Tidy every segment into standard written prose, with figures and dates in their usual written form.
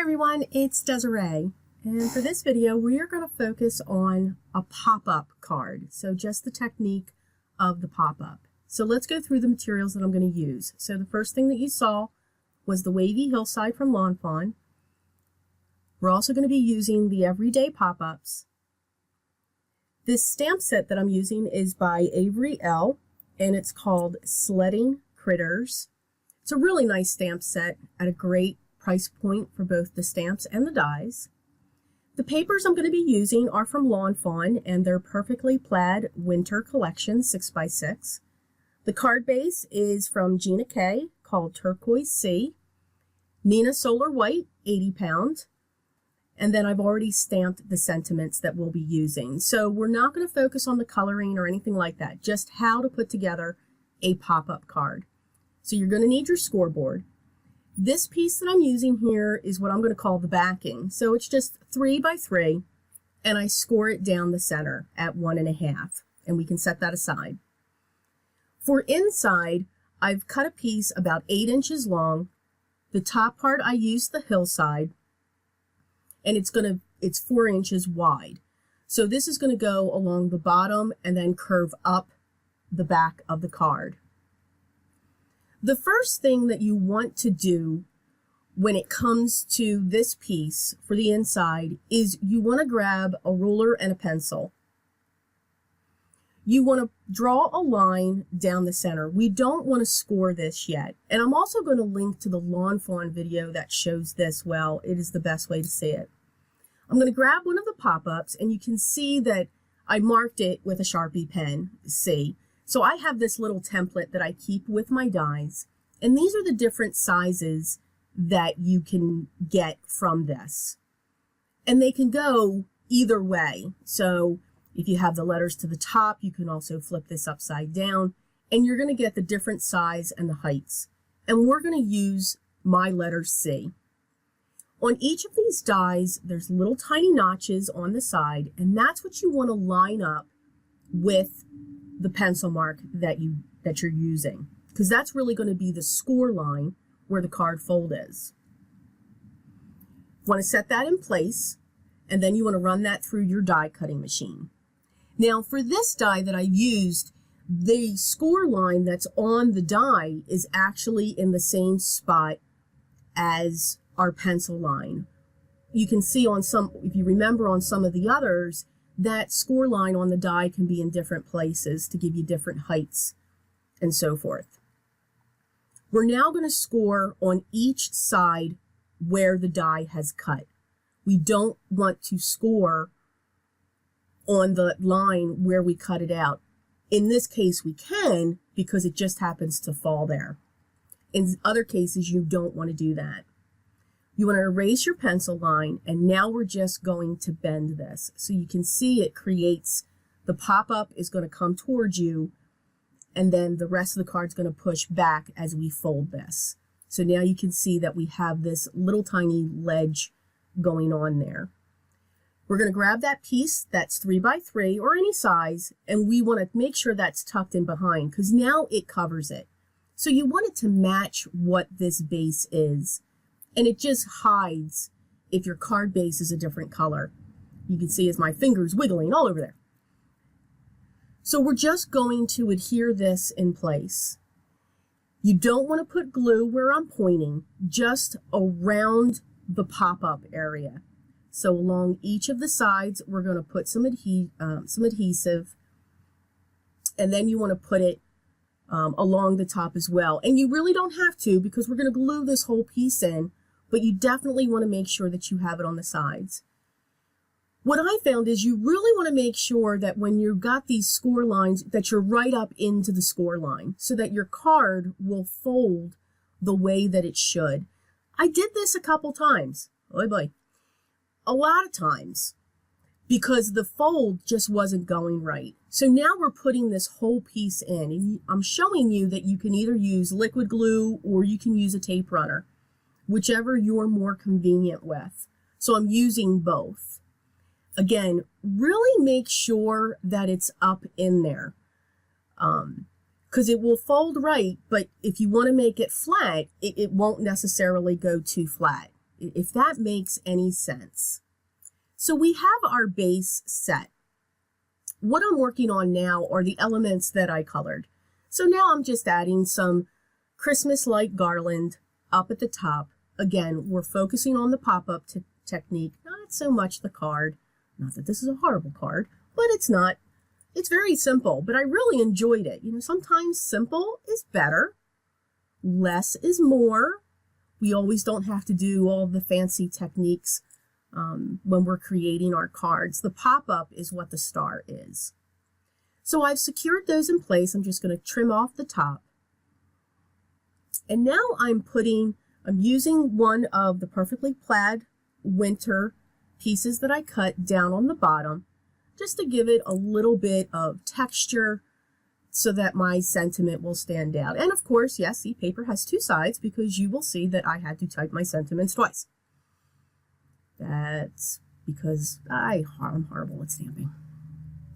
everyone, it's Desiree, and for this video we are going to focus on a pop-up card, so just the technique of the pop-up. So let's go through the materials that I'm going to use. So the first thing that you saw was the wavy hillside from Lawn Fawn. We're also going to be using the everyday pop-ups. This stamp set that I'm using is by Avery Elle, and it's called Sledding Critters. It's a really nice stamp set at a great price point for both the stamps and the dies. The papers I'm going to be using are from Lawn Fawn, and they're Perfectly Plaid Winter Collection 6x6. The card base is from Gina K, called Turquoise Sea. Nina Solar White, 80 pound. And then I've already stamped the sentiments that we'll be using. So we're not going to focus on the coloring or anything like that, just how to put together a pop-up card. So you're going to need your scoreboard. This piece that I'm using here is what I'm going to call the backing. So it's just 3 by 3, and I score it down the center at 1.5, and we can set that aside. For inside, I've cut a piece about 8 inches long. The top part I used the hillside, and it's 4 inches wide. So this is going to go along the bottom and then curve up the back of the card. The first thing that you want to do when it comes to this piece for the inside is you want to grab a ruler and a pencil. You want to draw a line down the center. We don't want to score this yet. And I'm also going to link to the Lawn Fawn video that shows this well. It is the best way to see it. I'm going to grab one of the pop-ups, and you can see that I marked it with a Sharpie pen, see. So I have this little template that I keep with my dies, and these are the different sizes that you can get from this. And they can go either way. So if you have the letters to the top, you can also flip this upside down, and you're going to get the different size and the heights. And we're going to use my letter C. On each of these dies, there's little tiny notches on the side, and that's what you want to line up with the pencil mark that you're using, because that's really going to be the score line where the card fold is. You want to set that in place, and then you want to run that through your die cutting machine. Now for this die that I used, the score line that's on the die is actually in the same spot as our pencil line. You can see on some, if you remember on some of the others, that score line on the die can be in different places to give you different heights and so forth. We're now going to score on each side where the die has cut. We don't want to score on the line where we cut it out. In this case we can, because it just happens to fall there. In other cases you don't want to do that. You want to erase your pencil line, and now we're just going to bend this. So you can see it creates, the pop-up is going to come towards you, and then the rest of the card's going to push back as we fold this. So now you can see that we have this little tiny ledge going on there. We're going to grab that piece that's 3 by 3 or any size, and we want to make sure that's tucked in behind, because now it covers it. So you want it to match what this base is. And it just hides if your card base is a different color. You can see as my fingers wiggling all over there. So we're just going to adhere this in place. You don't want to put glue where I'm pointing, just around the pop-up area. So along each of the sides, we're going to put some adhesive, and then you want to put it along the top as well. And you really don't have to, because we're going to glue this whole piece in, but you definitely want to make sure that you have it on the sides. What I found is you really want to make sure that when you've got these score lines, that you're right up into the score line, so that your card will fold the way that it should. I did this a couple times, oh boy, a lot of times, because the fold just wasn't going right. So now we're putting this whole piece in, and I'm showing you that you can either use liquid glue or you can use a tape runner, whichever you're more convenient with. So I'm using both. Again, really make sure that it's up in there, because it will fold right, but if you want to make it flat, it won't necessarily go too flat. if that makes any sense. So we have our base set. What I'm working on now are the elements that I colored. So now I'm just adding some Christmas-like garland up at the top. Again, we're focusing on the pop-up technique, not so much the card. Not that this is a horrible card, but it's not. It's very simple, but I really enjoyed it. You know, sometimes simple is better. Less is more. We always don't have to do all the fancy techniques when we're creating our cards. The pop-up is what the star is. So I've secured those in place. I'm just going to trim off the top. And now I'm using one of the perfectly plaid winter pieces that I cut down on the bottom, just to give it a little bit of texture so that my sentiment will stand out. And of course, yes, see, paper has two sides because you will see that I had to type my sentiments twice. That's because I'm horrible at stamping.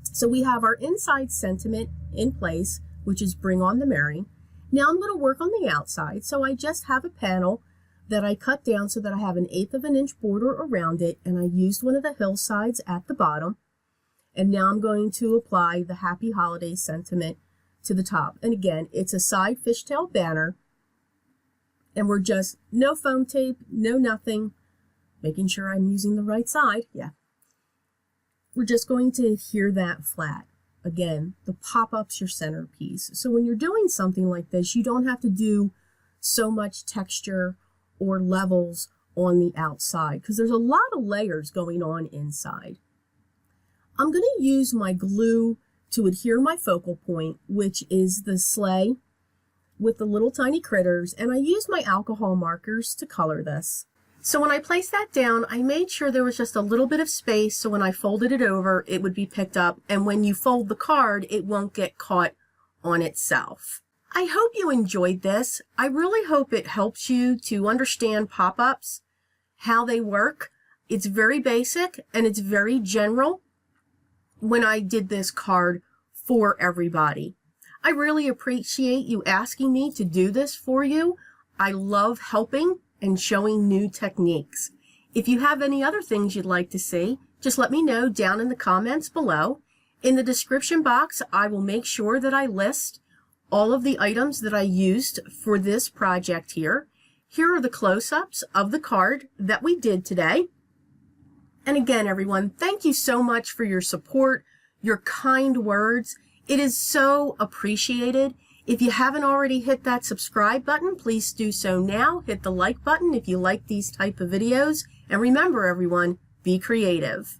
So we have our inside sentiment in place, which is Bring on the Merry. Now I'm going to work on the outside. So I just have a panel that I cut down so that I have an 1/8 of an inch border around it, and I used one of the hillsides at the bottom. And now I'm going to apply the Happy Holiday sentiment to the top. And again, it's a side fishtail banner, and we're just no foam tape, no nothing, making sure I'm using the right side. Yeah. We're just going to adhere that flat. Again, the pop-up's your centerpiece. So when you're doing something like this, you don't have to do so much texture or levels on the outside because there's a lot of layers going on inside. I'm going to use my glue to adhere my focal point, which is the sleigh with the little tiny critters, and I used my alcohol markers to color this. So when I placed that down, I made sure there was just a little bit of space so when I folded it over, it would be picked up, and when you fold the card, it won't get caught on itself. I hope you enjoyed this. I really hope it helps you to understand pop-ups, how they work. It's very basic and it's very general when I did this card for everybody. I really appreciate you asking me to do this for you. I love helping and showing new techniques. If you have any other things you'd like to see, just let me know down in the comments below. In the description box, I will make sure that I list all of the items that I used for this project here. Here are the close-ups of the card that we did today. And again, everyone, thank you so much for your support, your kind words. It is so appreciated. If you haven't already hit that subscribe button, please do so now. Hit the like button if you like these type of videos. And remember, everyone, be creative.